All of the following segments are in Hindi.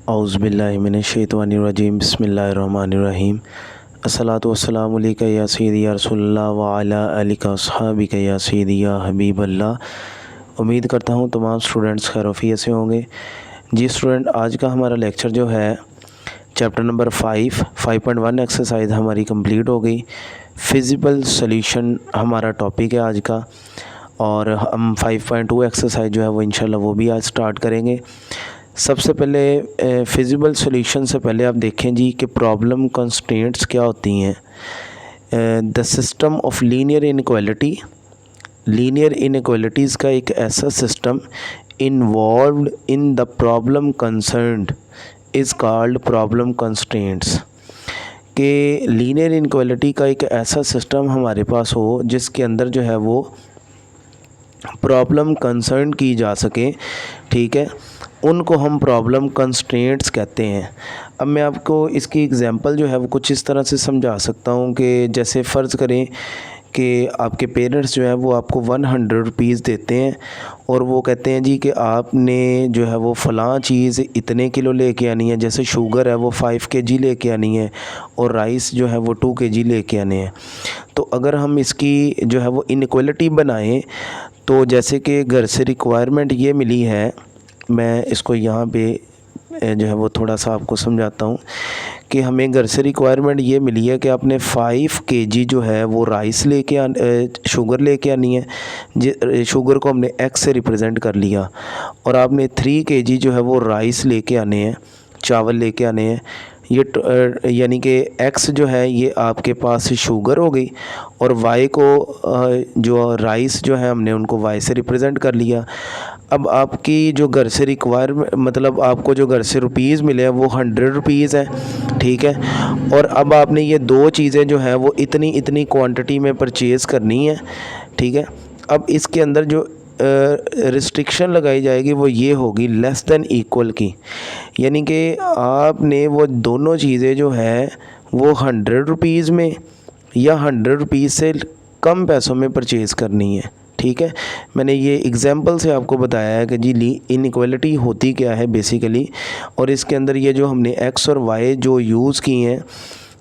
औज़ुबिल्लाहिमिनश्शैतानिर्रजीम बिस्मिल्लाहिर्रहमानिर्रहीम अस्सलातु वस्सलामु अलैका या सय्यदी या रसूलल्लाह व अला आलिका अस्हाबिका या सय्यदी या हबीबल्लाह। उम्मीद करता हूँ तमाम स्टूडेंट्स खैरियत से होंगे। जी स्टूडेंट, आज का हमारा लेक्चर जो है चैप्टर नंबर 5.1 एक्सरसाइज हमारी कंप्लीट हो गई। फिजिबल सॉल्यूशन हमारा टॉपिक है आज का, और हम 5.2 एक्सरसाइज जो है वो इंशाल्लाह वो भी आज स्टार्ट करेंगे। सबसे पहले फिजिबल सॉल्यूशन से पहले आप देखें जी कि प्रॉब्लम कंस्ट्रेंट्स क्या होती हैं। The system of linear inequalities का एक ऐसा system involved in the problem concerned is called problem constraints. कि लीनियर इनइक्वालिटी का एक ऐसा सिस्टम हमारे पास हो जिसके अंदर जो है वो प्रॉब्लम कंसर्न की जा सके, ठीक है, उनको हम प्रॉब्लम कंस्ट्रेंट्स कहते हैं। अब मैं आपको इसकी एग्जांपल जो है वो कुछ इस तरह से समझा सकता हूँ कि जैसे फ़र्ज़ करें कि आपके पेरेंट्स जो है वो आपको 100 रुपीज़ देते हैं और वो कहते हैं जी कि आपने जो है वो फ़लाँ चीज़ इतने किलो लेके आनी है, जैसे शुगर है वो 5 kg लेके आनी है और राइस जो है वो 2 kg लेके आने हैं। तो अगर हम इसकी जो है वो इनइक्वालिटी बनाएं तो जैसे कि घर से रिक्वायरमेंट ये मिली है, मैं इसको यहाँ पे जो है वो थोड़ा सा आपको समझाता हूँ कि हमें घर से रिक्वायरमेंट ये मिली है कि आपने 5 kg जो है वो राइस लेके शुगर लेके आनी है। शुगर को हमने x से रिप्रेजेंट कर लिया, और आपने 3 kg जो है वो राइस लेके आने हैं, चावल लेके आने हैं। ये यानी कि x जो है ये आपके पास शुगर हो गई, और y को जो राइस जो है हमने उनको y से रिप्रेजेंट कर लिया। अब आपकी जो घर से मतलब आपको जो घर से रुपीज़ मिले हैं वो 100 रुपीज़ है, ठीक है। और अब आपने ये दो चीज़ें जो है वो इतनी इतनी क्वांटिटी में परचेज़ करनी है, ठीक है। अब इसके अंदर जो रिस्ट्रिक्शन लगाई जाएगी वो ये होगी लेस देन इक्वल की, यानी कि आपने वो दोनों चीज़ें जो है वो 100 रुपीज़ में या 100 रुपीज़ से कम पैसों में परचेज़ करनी है, ठीक है। मैंने ये एग्जांपल से आपको बताया है कि जी इनइक्वालिटी होती क्या है बेसिकली, और इसके अंदर ये जो हमने एक्स और वाई जो यूज़ किए हैं,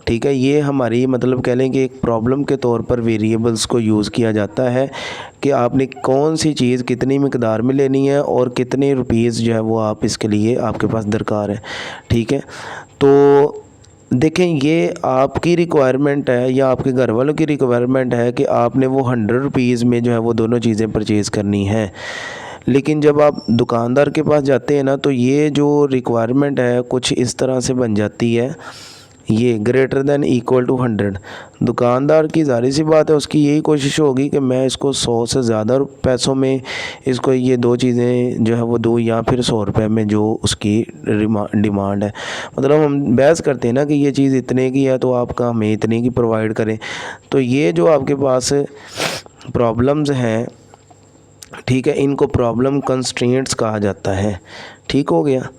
ठीक है, ये हमारी मतलब कह लें कि एक प्रॉब्लम के तौर पर वेरिएबल्स को यूज़ किया जाता है कि आपने कौन सी चीज़ कितनी मिकदार में लेनी है और कितने रुपीज़ जो है वो आप इसके लिए आपके पास दरकार है, ठीक है। तो देखें, ये आपकी रिक्वायरमेंट है या आपके घर वालों की रिक्वायरमेंट है कि आपने वो 100 रुपीज़ में जो है वो दोनों चीज़ें परचेज़ करनी है। लेकिन जब आप दुकानदार के पास जाते हैं ना, तो ये जो रिक्वायरमेंट है कुछ इस तरह से बन जाती है, ये ग्रेटर दैन इक्वल टू 100। दुकानदार की ज़ाहिर सी बात है उसकी यही कोशिश होगी कि मैं इसको 100 से ज़्यादा पैसों में इसको ये दो चीज़ें जो है वो दूँ, या फिर 100 रुपये में जो उसकी डिमांड है। मतलब हम बहस करते हैं ना कि ये चीज़ इतने की है तो आपका हमें इतने की प्रोवाइड करें। तो ये जो आपके पास प्रॉब्लम्स हैं, ठीक है, इनको प्रॉब्लम कंस्ट्रेंट्स कहा जाता है, ठीक हो गया।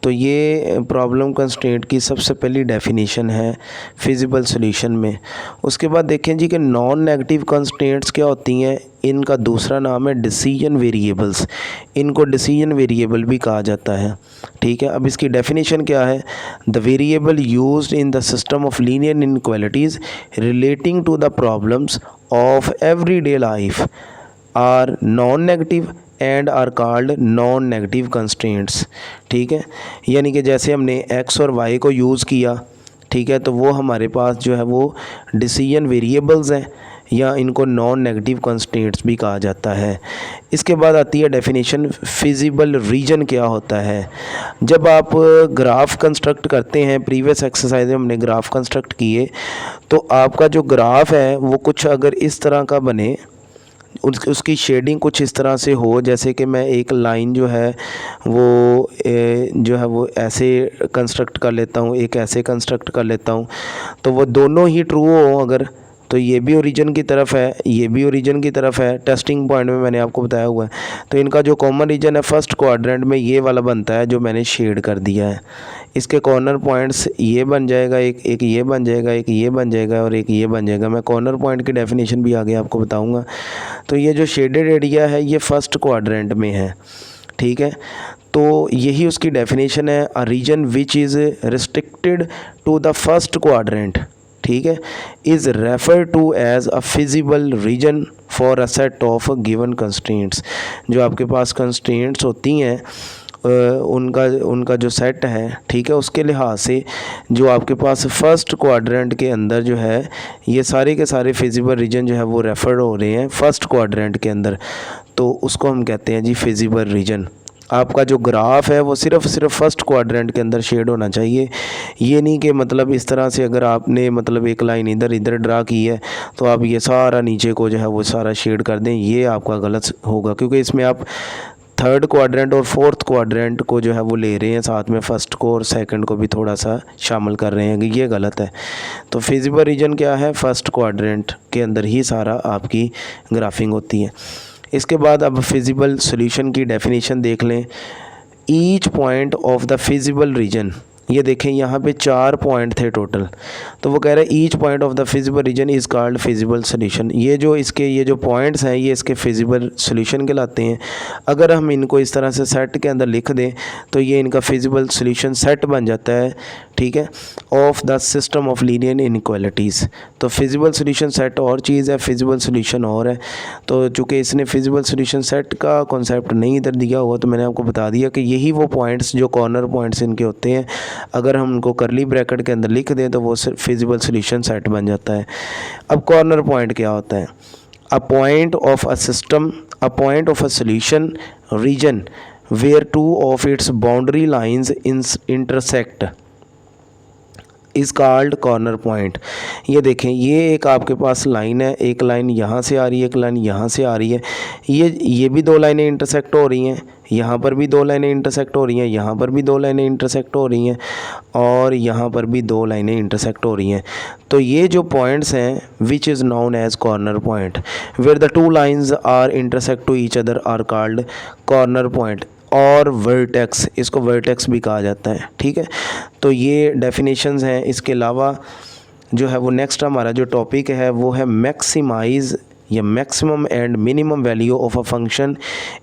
तो ये प्रॉब्लम कंस्ट्रेंट की सबसे पहली डेफिनेशन है फिजिबल सॉल्यूशन में। उसके बाद देखें जी कि नॉन नेगेटिव कंस्ट्रेंट्स क्या होती हैं। इनका दूसरा नाम है डिसीजन वेरिएबल्स। इनको डिसीजन वेरिएबल भी कहा जाता है, ठीक है। अब इसकी डेफिनेशन क्या है। The variable used in the system of linear inequalities relating to the problems of everyday life are non negative and are called non negative constraints, ठीक है। यानी कि जैसे हमने एक्स और वाई को यूज़ किया, ठीक है, तो वो हमारे पास जो है वो डिसीजन वेरिएबल्स हैं, या इनको नॉन नेगेटिव कंस्ट्रेंट्स भी कहा जाता है। इसके बाद आती है डेफिनेशन फिजिबल रीजन क्या होता है। जब आप ग्राफ कंस्ट्रक्ट करते हैं, प्रीवियस एक्सरसाइज में हमने ग्राफ कंस्ट्रक्ट किए, तो आपका जो ग्राफ है वो कुछ अगर इस तरह का बने, उसकी शेडिंग कुछ इस तरह से हो, जैसे कि मैं एक लाइन जो है वो ऐसे कंस्ट्रक्ट कर लेता हूँ, एक ऐसे कंस्ट्रक्ट कर लेता हूँ, तो वो दोनों ही ट्रू हो अगर, तो ये भी ओरिजिन की तरफ है, ये भी ओरिजिन की तरफ है। टेस्टिंग पॉइंट में मैंने आपको बताया हुआ है। तो इनका जो कॉमन रीजन है फर्स्ट क्वाड्रेंट में ये वाला बनता है जो मैंने शेड कर दिया है। इसके कॉर्नर पॉइंट्स ये बन जाएगा, एक ये बन जाएगा, एक ये बन जाएगा और एक ये बन जाएगा। मैं कॉर्नर पॉइंट की डेफिनेशन भी आगे आपको बताऊँगा। तो ये जो शेडेड एरिया है ये फर्स्ट क्वाड्रेंट में है, ठीक है। तो यही उसकी डेफिनेशन है, a region which is restricted to the first quadrant, ठीक है, is refer to as a feasible region for a set of given constraints. जो आपके पास कंस्ट्रेंट्स होती हैं उनका जो सेट है, ठीक है, उसके लिहाज से जो आपके पास फर्स्ट क्वाड्रेंट के अंदर जो है ये सारे के सारे फिजिबल रीजन जो है वो रेफर हो रहे हैं फर्स्ट क्वाड्रेंट के अंदर, तो उसको हम कहते हैं जी फिजिबल रीजन। आपका जो ग्राफ है वो सिर्फ फर्स्ट क्वाड्रेंट के अंदर शेड होना चाहिए। ये नहीं कि मतलब इस तरह से अगर आपने मतलब एक लाइन इधर ड्रा की है तो आप ये सारा नीचे को जो है वो सारा शेड कर दें, ये आपका गलत होगा, क्योंकि इसमें आप थर्ड क्वाड्रेंट और फोर्थ क्वाड्रेंट को जो है वो ले रहे हैं साथ में, फर्स्ट को और सेकंड को भी थोड़ा सा शामिल कर रहे हैं, ये गलत है। तो फिजिबल रीजन क्या है, फर्स्ट क्वाड्रेंट के अंदर ही सारा आपकी ग्राफिंग होती है। इसके बाद अब फिजिबल सॉल्यूशन की डेफिनेशन देख लें। Each point of the feasible region, ये देखें यहाँ पे 4 पॉइंट थे टोटल, तो वो कह रहे हैं each point of the feasible region is called feasible solution. ये जो पॉइंट्स हैं ये इसके फिजिबल सॉल्यूशन कहलाते हैं। अगर हम इनको इस तरह से सेट के अंदर लिख दें तो ये इनका फिजिबल सॉल्यूशन सेट बन जाता है, ठीक है, of the system of linear inequalities. तो फिजिबल सॉल्यूशन सेट और चीज़ है, फिजिबल सॉल्यूशन और है। तो चूँकि इसने फिजिबल सॉल्यूशन सेट का कॉन्सेप्ट नहीं इधर दिया हुआ, तो मैंने आपको बता दिया कि यही वो पॉइंट्स जो कॉर्नर पॉइंट्स इनके होते हैं, अगर हम उनको करली ब्रैकेट के अंदर लिख दें तो वो फिजिबल सॉल्यूशन सेट बन जाता है। अब कॉर्नर पॉइंट क्या होता है, a point of a system, a point of a solution region where two of its boundary lines intersect is called corner point. ये देखें, ये एक आपके पास लाइन है, एक लाइन यहाँ से आ रही है, एक लाइन यहाँ से आ रही है, ये भी 2 लाइनें इंटरसेक्ट हो रही हैं, यहाँ पर भी 2 लाइनें इंटरसेक्ट हो रही हैं, यहाँ पर भी 2 लाइनें इंटरसेक्ट हो रही हैं, और यहाँ पर भी 2 लाइनें इंटरसेक्ट हो रही हैं। तो ये जो पॉइंट्स हैं which is known as corner point, where the 2 lines are intersect to each other are called corner point और वर्टेक्स, इसको वर्टेक्स भी कहा जाता है, ठीक है। तो ये डेफिनेशंस हैं। इसके अलावा जो है वो नेक्स्ट हमारा जो टॉपिक है वो है मैक्सिमाइज़ या maximum and minimum value of a function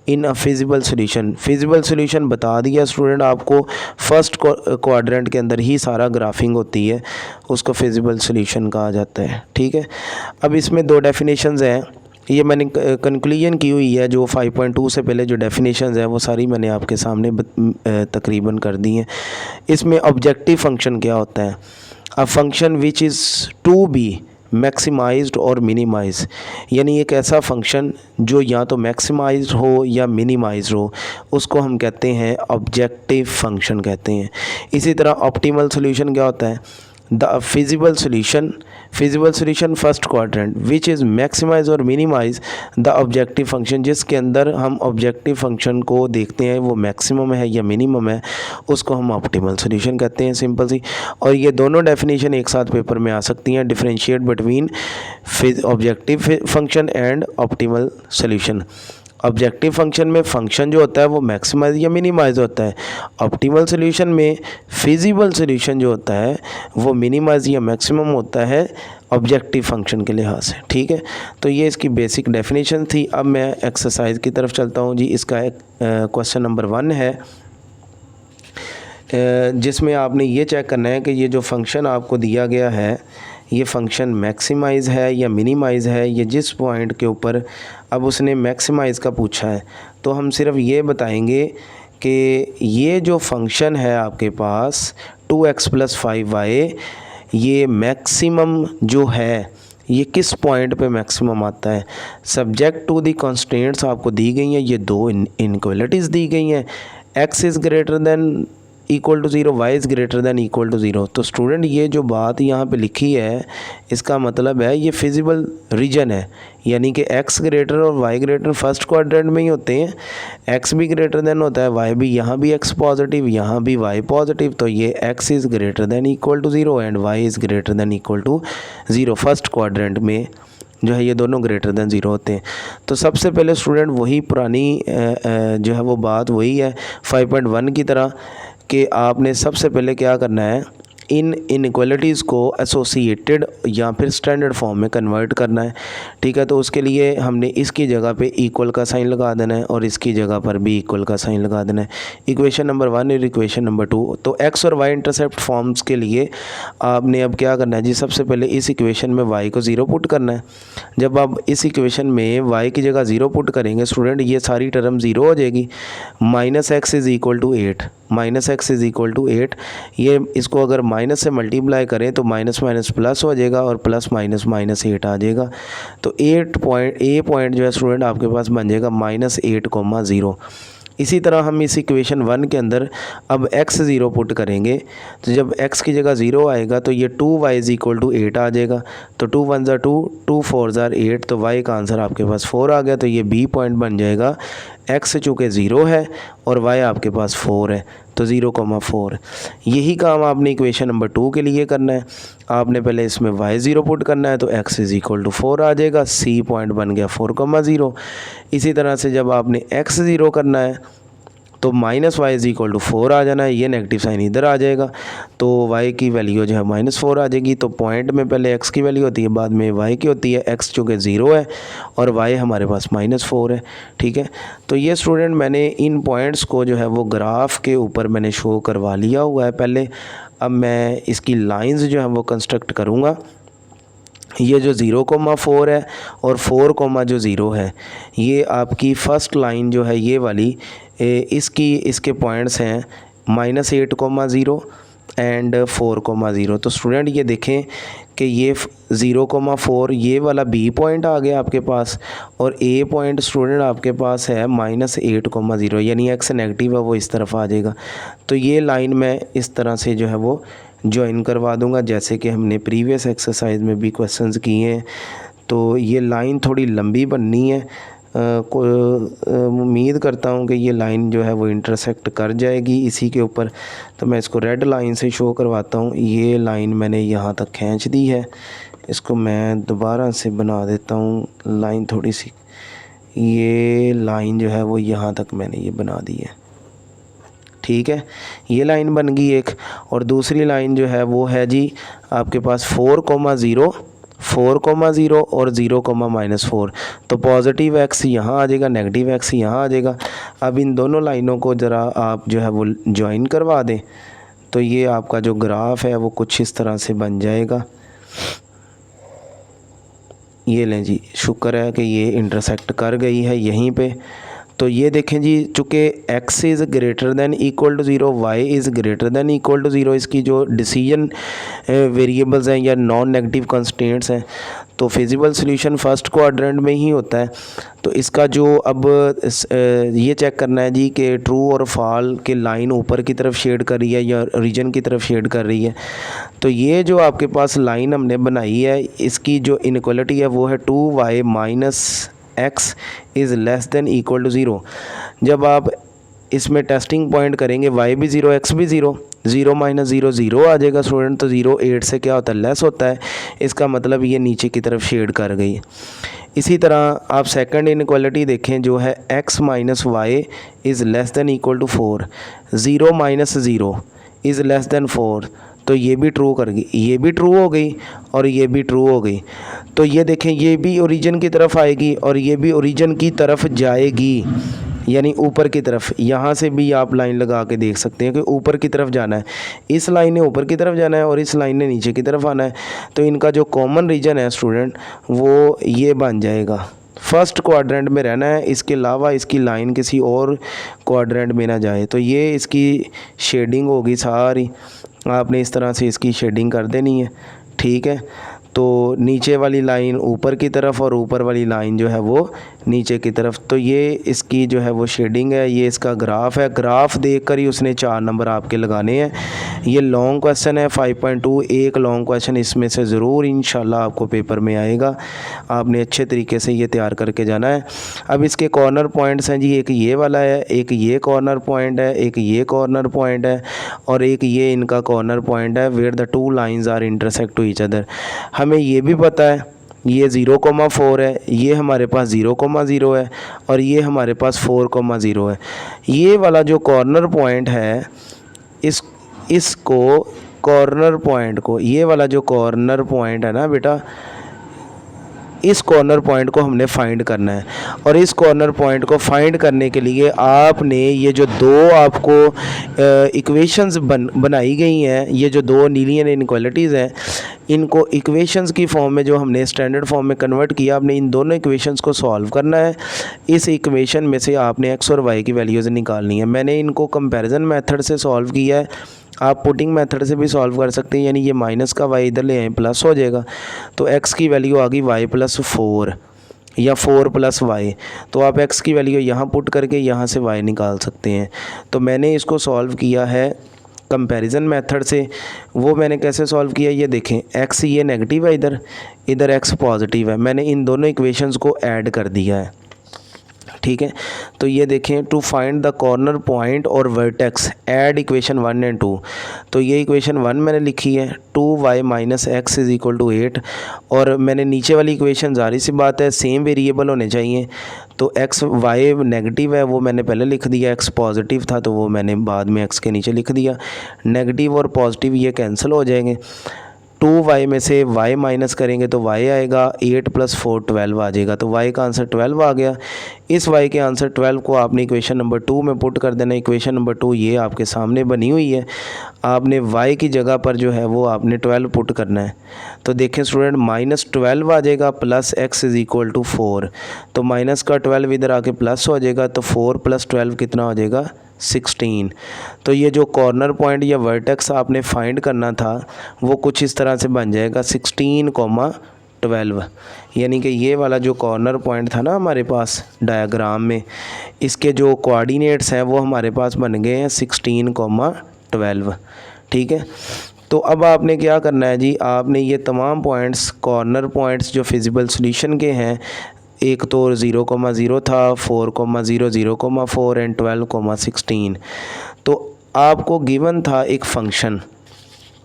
in a feasible solution. Feasible solution बता दिया स्टूडेंट आपको, फर्स्ट क्वाड्रेंट के अंदर ही सारा ग्राफिंग होती है, उसको फिजिबल सॉल्यूशन कहा जाता है, ठीक है। अब इसमें 2 डेफिनेशंस हैं, ये मैंने कंक्लूजन की हुई है, जो 5.2 से पहले जो डेफिनेशंस हैं वो सारी मैंने आपके सामने तकरीबन कर दी हैं। इसमें ऑब्जेक्टिव फंक्शन क्या होता है, a function which is to be maximised और मिनिमाइज, यानी एक ऐसा फंक्शन जो या तो मैक्सिमाइज्ड हो या मिनिमाइज्ड हो, उसको हम कहते हैं ऑब्जेक्टिव फंक्शन कहते हैं। इसी तरह ऑप्टिमल सॉल्यूशन क्या होता है, the feasible solution first quadrant which is maximise और मिनिमाइज द ऑब्जेक्टिव फंक्शन, जिसके अंदर हम ऑब्जेक्टिव फंक्शन को देखते हैं वो मैक्सिमम है या मिनिमम है, उसको हम ऑप्टिमल सॉल्यूशन कहते हैं, सिंपल सी। और ये दोनों डेफिनेशन एक साथ पेपर में आ सकती हैं, differentiate between objective function and optimal solution. Objective function में फंक्शन जो होता है वो मैक्सिमाइज या मिनिमाइज होता है, ऑप्टिमल सॉल्यूशन में फिजिबल सॉल्यूशन जो होता है वो मिनिमाइज या मैक्सिमम होता है ऑब्जेक्टिव फंक्शन के लिहाज से, ठीक है। तो ये इसकी बेसिक डेफिनेशन थी। अब मैं एक्सरसाइज की तरफ चलता हूँ जी। इसका एक क्वेश्चन नंबर 1 है, जिसमें आपने ये चेक करना है कि ये जो फंक्शन आपको दिया गया है ये फंक्शन मैक्सिमाइज़ है या मिनिमाइज़ है, ये जिस पॉइंट के ऊपर अब उसने मैक्सिमाइज़ का पूछा है, तो हम सिर्फ ये बताएंगे कि ये जो फंक्शन है आपके पास 2x + 5y, ये मैक्सिमम जो है ये किस पॉइंट पे मैक्सिमम आता है। सब्जेक्ट टू दी कॉन्स्टेंट्स आपको दी गई हैं, ये 2 इनइक्वालिटीज़ दी गई हैं, x is greater than equal to 0, y is greater than equal to 0। तो स्टूडेंट ये जो बात यहाँ पे लिखी है इसका मतलब है ये फिजिबल रीजन है, यानी कि x ग्रेटर और y ग्रेटर फर्स्ट क्वाड्रेंट में ही होते हैं, x भी ग्रेटर दैन होता है, y भी, यहाँ भी x पॉजिटिव यहाँ भी y पॉजिटिव, तो ये x is greater than equal to 0 and y is greater than equal to 0। First quadrant में जो है ये दोनों ग्रेटर दैन 0 होते हैं। तो सबसे पहले स्टूडेंट वही पुरानी जो है वो बात वही है 5.1 की तरह कि आपने सबसे पहले क्या करना है, इन इनइक्वालिटीज़ को एसोसिएटेड या फिर स्टैंडर्ड फॉर्म में कन्वर्ट करना है। ठीक है, तो उसके लिए हमने इसकी जगह पे इक्वल का साइन लगा देना है और इसकी जगह पर भी इक्वल का साइन लगा देना है। इक्वेशन नंबर 1 और इक्वेशन नंबर 2। तो एक्स और वाई इंटरसेप्ट फॉर्म्स के लिए आपने अब क्या करना है जी, सबसे पहले इस इक्वेशन में वाई को 0 पुट करना है। जब आप इस इक्वेशन में वाई की जगह 0 पुट करेंगे स्टूडेंट, ये सारी टर्म 0 हो जाएगी। Minus x is equal to 8, minus x is equal to 8। ये इसको अगर माइनस से मल्टीप्लाई करें तो माइनस माइनस प्लस हो जाएगा और प्लस माइनस माइनस 8 आ जाएगा। तो ए पॉइंट जो है स्टूडेंट आपके पास बन जाएगा -8,0। इसी तरह हम इस इक्वेशन 1 के अंदर अब x 0 पुट करेंगे। तो जब x की जगह 0 आएगा तो ये 2y इज़ इक्वल टू 8 आ जाएगा। तो 2 1 ज़ा 2, 2 4 ज़ा 8, तो y का आंसर आपके पास 4 आ गया। तो ये b पॉइंट बन जाएगा। x चूँकि 0 है और y आपके पास 4 है, तो 0,4। यही काम आपने इक्वेशन नंबर 2 के लिए करना है। आपने पहले इसमें y 0 पुट करना है तो x इज़ इक्वल टू 4 आ जाएगा। c पॉइंट बन गया 4,0। इसी तरह से जब आपने x 0 करना है तो minus y is equal to 4 आ जाना है। ये नेगेटिव साइन इधर आ जाएगा तो y की वैल्यू जो है -4 आ जाएगी। तो पॉइंट में पहले x की वैल्यू होती है, बाद में y की होती है। x चूँकि 0 है और y हमारे पास -4 है। ठीक है, तो ये स्टूडेंट मैंने इन पॉइंट्स को जो है वो ग्राफ के ऊपर मैंने शो करवा लिया हुआ है पहले। अब मैं इसकी लाइंस जो है वो कंस्ट्रक्ट करूँगा। ये जो 0,4 है और 4, जो 0 है, ये आपकी फ़र्स्ट लाइन जो है ये वाली, इसके पॉइंट्स हैं -8,0 एंड 4,0। तो स्टूडेंट ये देखें कि ये 0,4 ये वाला बी पॉइंट आ गया आपके पास और ए पॉइंट स्टूडेंट आपके पास है -8,0, यानी एक्स नेगेटिव है वो इस तरफ आ जाएगा। तो ये लाइन मैं इस तरह से जो है वो ज्वाइन करवा दूंगा, जैसे कि हमने प्रीवियस एक्सरसाइज में भी क्वेश्चंस किए हैं। तो ये लाइन थोड़ी लंबी बननी है। उम्मीद करता हूँ कि ये लाइन जो है वो इंटरसेक्ट कर जाएगी इसी के ऊपर। तो मैं इसको रेड लाइन से शो करवाता हूँ। ये लाइन मैंने यहाँ तक खींच दी है, इसको मैं दोबारा से बना देता हूँ लाइन थोड़ी सी। ये लाइन जो है वो यहाँ तक मैंने ये बना दी है। ठीक है, ये लाइन बन गई एक। और दूसरी लाइन जो है वो है जी आपके पास 4,0 और 0,-4। तो पॉजिटिव एक्स यहाँ आ जाएगा, नेगेटिव एक्स यहाँ आ जाएगा। अब इन दोनों लाइनों को ज़रा आप जो है वो ज्वाइन करवा दें तो ये आपका जो ग्राफ है वो कुछ इस तरह से बन जाएगा। ये लें जी, शुक्र है कि ये इंटरसेक्ट कर गई है यहीं पे। तो ये देखें जी, चूँकि x is greater than equal to 0, y is greater than equal to 0, इसकी जो डिसीजन वेरिएबल्स हैं या नॉन नेगेटिव कंस्ट्रेंट्स हैं, तो फिजिबल सॉल्यूशन फर्स्ट क्वाड्रेंट में ही होता है। तो इसका जो अब ये चेक करना है जी कि ट्रू और फॉल के लाइन ऊपर की तरफ शेड कर रही है या रीजन की तरफ शेड कर रही है। तो ये जो आपके पास लाइन हमने बनाई है, इसकी जो इनइक्वालिटी है वो है 2y minus x is less than equal to 0। जब आप इसमें टेस्टिंग पॉइंट करेंगे y भी 0 x भी 0, 0 माइनस 0 0 आ जाएगा स्टूडेंट। तो 0 8 से क्या होता है, लेस होता है। इसका मतलब ये नीचे की तरफ शेड कर गई। इसी तरह आप सेकंड इनइक्वालिटी देखें जो है x minus y is less than equal to 4, 0 minus 0 is less than 4। तो ये भी ट्रू कर गई, ये भी ट्रू हो गई और ये भी ट्रू हो गई। तो ये देखें, ये भी ओरिजिन की तरफ आएगी और ये भी ओरिजिन की तरफ जाएगी, यानी ऊपर की तरफ। यहाँ से भी आप लाइन लगा के देख सकते हैं कि ऊपर की तरफ जाना है। इस लाइन ने ऊपर की तरफ जाना है और इस लाइन ने नीचे की तरफ आना है। तो इनका जो कॉमन रीजन है स्टूडेंट वो ये बन जाएगा, फर्स्ट क्वाड्रेंट में रहना है, इसके अलावा इसकी लाइन किसी और क्वाड्रेंट में ना जाए। तो ये इसकी शेडिंग होगी सारी, आपने इस तरह से इसकी शेडिंग कर देनी है। ठीक है, तो नीचे वाली लाइन ऊपर की तरफ और ऊपर वाली लाइन जो है वो नीचे की तरफ। तो ये इसकी जो है वो शेडिंग है। ये इसका ग्राफ है, ग्राफ देखकर ही उसने 4 नंबर आपके लगाने हैं। ये लॉन्ग क्वेश्चन है 5.2, एक लॉन्ग क्वेश्चन इसमें से ज़रूर इंशाल्लाह आपको पेपर में आएगा। आपने अच्छे तरीके से ये तैयार करके जाना है। अब इसके कॉर्नर पॉइंट्स हैं जी, एक ये वाला है, एक ये कॉर्नर पॉइंट है, एक ये कॉर्नर पॉइंट है और एक ये इनका कॉर्नर पॉइंट है where the two lines are intersect to each other. हमें ये भी पता है ये 0,4 है, ये हमारे पास 0,0 है और ये हमारे पास 4,0 है। ये वाला जो कॉर्नर पॉइंट है इसको कॉर्नर पॉइंट को, ये वाला जो कॉर्नर पॉइंट है ना बेटा, इस कॉर्नर पॉइंट को हमने फाइंड करना है। और इस कॉर्नर पॉइंट को फाइंड करने के लिए आपने ये जो दो आपको इक्वेशंस बनाई गई हैं, ये जो दो लीनियर इनइक्वालिटीज़ हैं, इनको इक्वेशंस की फॉर्म में जो हमने स्टैंडर्ड फॉर्म में कन्वर्ट किया, आपने इन दोनों इक्वेशंस को सॉल्व करना है। इस इक्वेशन में से आपने एक्स और वाई की वैल्यूज़ निकालनी है। मैंने इनको कंपैरिजन मेथड से सॉल्व किया है, आप पुटिंग मेथड से भी सॉल्व कर सकते हैं, यानी ये माइनस का वाई इधर ले आए प्लस हो जाएगा, तो एक्स की वैल्यू आ गई वाई प्लस 4 या 4 प्लस वाई। तो आप एक्स की वैल्यू यहाँ पुट करके यहाँ से वाई निकाल सकते हैं। तो मैंने इसको सॉल्व किया है कंपैरिजन मेथड से। वो मैंने कैसे सॉल्व किया, ये देखें, एक्स ये नेगेटिव है, इधर एक्स पॉजिटिव है। मैंने इन दोनों इक्वेशंस को ऐड कर दिया है, ठीक है। तो ये देखें, to find the corner point और वर्टेक्स ऐड इक्वेशन 1 एंड 2। तो ये इक्वेशन 1 मैंने लिखी है, 2y minus x is equal to 8। और मैंने नीचे वाली इक्वेशन, जारी सी बात है, सेम वेरिएबल होने चाहिए। तो एक्स वाई नेगेटिव है वो मैंने पहले लिख दिया, एक्स पॉजिटिव था तो वो मैंने बाद में एक्स के नीचे लिख दिया। नेगेटिव और पॉजिटिव ये कैंसिल हो जाएंगे। 2y में से y माइनस करेंगे तो y आएगा, 8 प्लस 4 12 आ जाएगा। तो y का आंसर 12 आ गया। इस y के आंसर 12 को आपने इक्वेशन नंबर 2 में पुट कर देना। इक्वेशन नंबर 2 ये आपके सामने बनी हुई है। आपने y की जगह पर जो है वो आपने 12 पुट करना है। तो देखें स्टूडेंट, माइनस 12 आ जाएगा plus x is equal to 4। तो माइनस का 12 इधर आके प्लस हो जाएगा, तो 4 प्लस 12 कितना हो जाएगा, 16। तो ये जो कॉर्नर पॉइंट या वर्टेक्स आपने फाइंड करना था वो कुछ इस तरह से बन जाएगा 16,12। यानी कि ये वाला जो कॉर्नर पॉइंट था ना हमारे पास डायग्राम में, इसके जो कोऑर्डिनेट्स हैं वो हमारे पास बन गए हैं 16,12, ठीक है। तो अब आपने क्या करना है जी, आपने ये तमाम पॉइंट्स, कॉर्नर पॉइंट्स जो फिजिबल सॉल्यूशन के हैं, एक तो 0,0 था, 4,0, 0,4 एंड 12,16। तो आपको गिवन था एक फंक्शन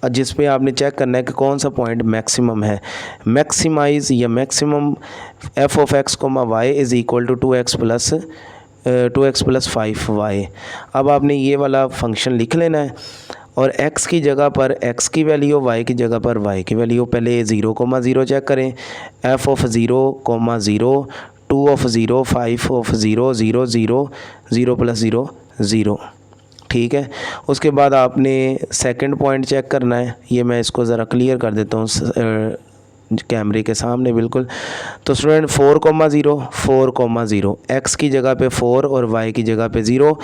जिस पे आपने चेक करना है कि कौन सा पॉइंट मैक्सिमम है। मैक्सिमाइज़ या maximum f of x comma y is equal to 2x plus 5y। अब आपने ये वाला फंक्शन लिख लेना है और x की जगह पर x की वैल्यू, y की जगह पर y की वैल्यू। पहले 0,0 चेक करें, f of 0,0, 2 of 0, 5 of 0, 0, 0, 0 plus 0, 0, ठीक है। उसके बाद आपने सेकंड पॉइंट चेक करना है। ये मैं इसको ज़रा क्लियर कर देता हूँ कैमरे के सामने बिल्कुल। तो स्टूडेंट 4,0, एक्स की जगह पे 4 और वाई की जगह पे 0,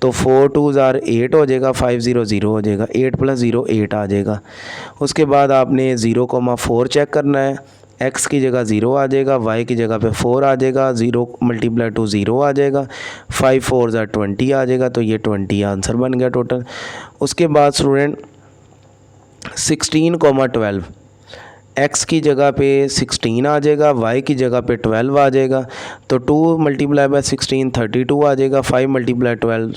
तो 4 2 8 हो जाएगा, 5 0 0 हो जाएगा, 8 प्लस 0 8 आ जाएगा। उसके बाद आपने 0,4 चेक करना है, एक्स की जगह 0 आ जाएगा, वाई की जगह पे 4 आ जाएगा, 0 मल्टीप्लाई टू 0 आ जाएगा, 5 4 20 आ जाएगा। तो ये 20 आंसर बन गया टोटल। उसके बाद स्टूडेंट 16,12, एक्स की जगह पे 16 आ जाएगा, वाई की जगह पे 12 आ जाएगा। तो 2 मल्टीप्लाई बाय 16 32 आ जाएगा, 5 मल्टीप्लाई 12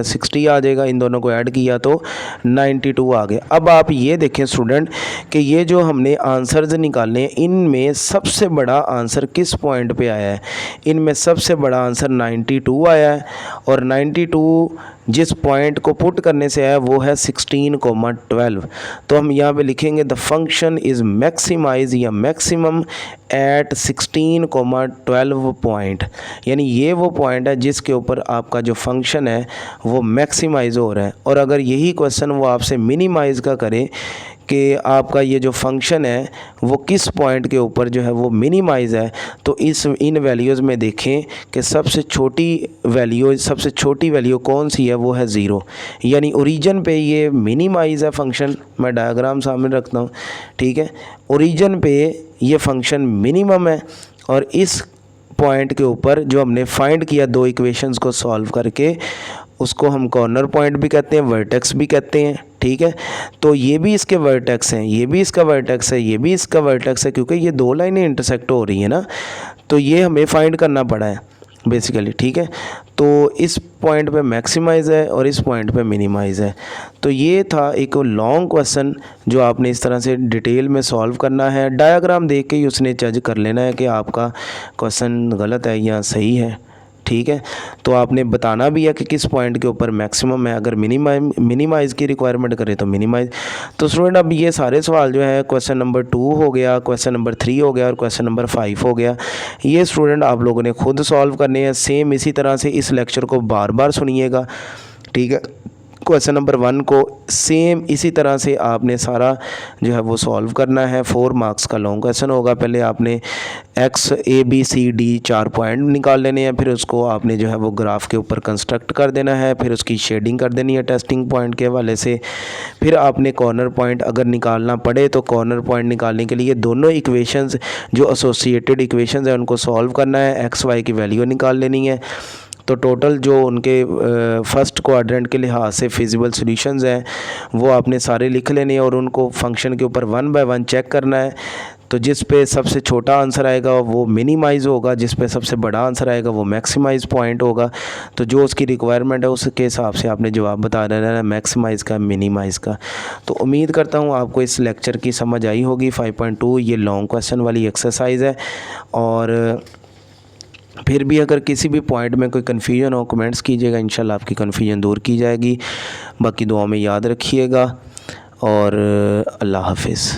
60 आ जाएगा। इन दोनों को ऐड किया तो 92 आ गया। अब आप ये देखें स्टूडेंट कि ये जो हमने आंसर्स निकाले हैं, इनमें सबसे बड़ा आंसर किस पॉइंट पे आया है। इनमें सबसे बड़ा आंसर 92 आया है, और 92 जिस पॉइंट को पुट करने से आया वो है 16,12। तो हम यहाँ पे लिखेंगे द फंक्शन इज़ मैक्सिमाइज या मैक्सिमम एट 16,12 पॉइंट। यानी ये वो पॉइंट है जिसके ऊपर आपका जो फंक्शन है वो मैक्सिमाइज़ हो रहा है। और अगर यही क्वेश्चन वो आपसे मिनिमाइज़ का करे कि आपका ये जो फंक्शन है वो किस पॉइंट के ऊपर जो है वो मिनिमाइज़ है, तो इन वैल्यूज़ में देखें कि सबसे छोटी वैल्यू कौन सी है, वो है 0। यानी ओरिजिन पे ये मिनिमाइज़ है फंक्शन। मैं डायग्राम सामने रखता हूँ, ठीक है। ओरिजिन पे ये फंक्शन मिनिमम है, और इस पॉइंट के ऊपर जो हमने फाइंड किया दो इक्वेशंस को सॉल्व करके, उसको हम कॉर्नर पॉइंट भी कहते हैं, वर्टेक्स भी कहते हैं, ठीक है। तो ये भी इसके वर्टेक्स हैं, ये भी इसका वर्टेक्स है, ये भी इसका वर्टेक्स है, क्योंकि ये दो लाइनें इंटरसेक्ट हो रही हैं ना। तो ये हमें फाइंड करना पड़ा है बेसिकली, ठीक है। तो इस पॉइंट पे मैक्सिमाइज़ है और इस पॉइंट पे मिनिमाइज़ है। तो ये था एक लॉन्ग क्वेश्चन जो आपने इस तरह से डिटेल में सॉल्व करना है। डायग्राम देख के ही उसने जज कर लेना है कि आपका क्वेश्चन गलत है या सही है, ठीक है। तो आपने बताना भी है कि किस पॉइंट के ऊपर मैक्सिमम है, अगर मिनिमाइज़ की रिक्वायरमेंट करें तो मिनिमाइज़। तो स्टूडेंट अब ये सारे सवाल जो है क्वेश्चन नंबर 2 हो गया, क्वेश्चन नंबर 3 हो गया और क्वेश्चन नंबर 5 हो गया, ये स्टूडेंट आप लोगों ने खुद सॉल्व करने हैं। सेम इसी तरह से इस लेक्चर को बार बार सुनिएगा, ठीक है। क्वेश्चन नंबर 1 को सेम इसी तरह से आपने सारा जो है वो सॉल्व करना है। 4 मार्क्स का लॉन्ग क्वेश्चन होगा। पहले आपने x a b c d 4 point निकाल लेने हैं, फिर उसको आपने जो है वो ग्राफ के ऊपर कंस्ट्रक्ट कर देना है, फिर उसकी शेडिंग कर देनी है टेस्टिंग पॉइंट के हवाले से। फिर आपने कॉर्नर पॉइंट अगर निकालना पड़े तो कॉर्नर पॉइंट निकालने के लिए दोनों इक्वेशंस जो एसोसिएटेड इक्वेशंस हैं उनको सॉल्व करना है, एक्स वाई की वैल्यू निकाल लेनी है। तो टोटल जो उनके फर्स्ट क्वाड्रेंट के लिहाज से फिजिबल सॉल्यूशंस हैं वो आपने सारे लिख लेने हैं और उनको फंक्शन के ऊपर 1 बाय 1 चेक करना है। तो जिस पे सबसे छोटा आंसर आएगा वो मिनिमाइज़ होगा, जिस पे सबसे बड़ा आंसर आएगा वो मैक्सिमाइज़ पॉइंट होगा। तो जो उसकी रिक्वायरमेंट है उसके हिसाब से आपने जवाब बता देना है, मैक्सिमाइज़ का, मिनिमाइज़ का। तो उम्मीद करता हूँ आपको इस लेक्चर की समझ आई होगी। 5.2 ये लॉन्ग क्वेश्चन वाली एक्सरसाइज है। और फिर भी अगर किसी भी पॉइंट में कोई कन्फ्यूजन हो कमेंट्स कीजिएगा, इंशाल्लाह आपकी कन्फ्यूजन दूर की जाएगी। बाकी दुआ में याद रखिएगा और अल्लाह हाफिज़।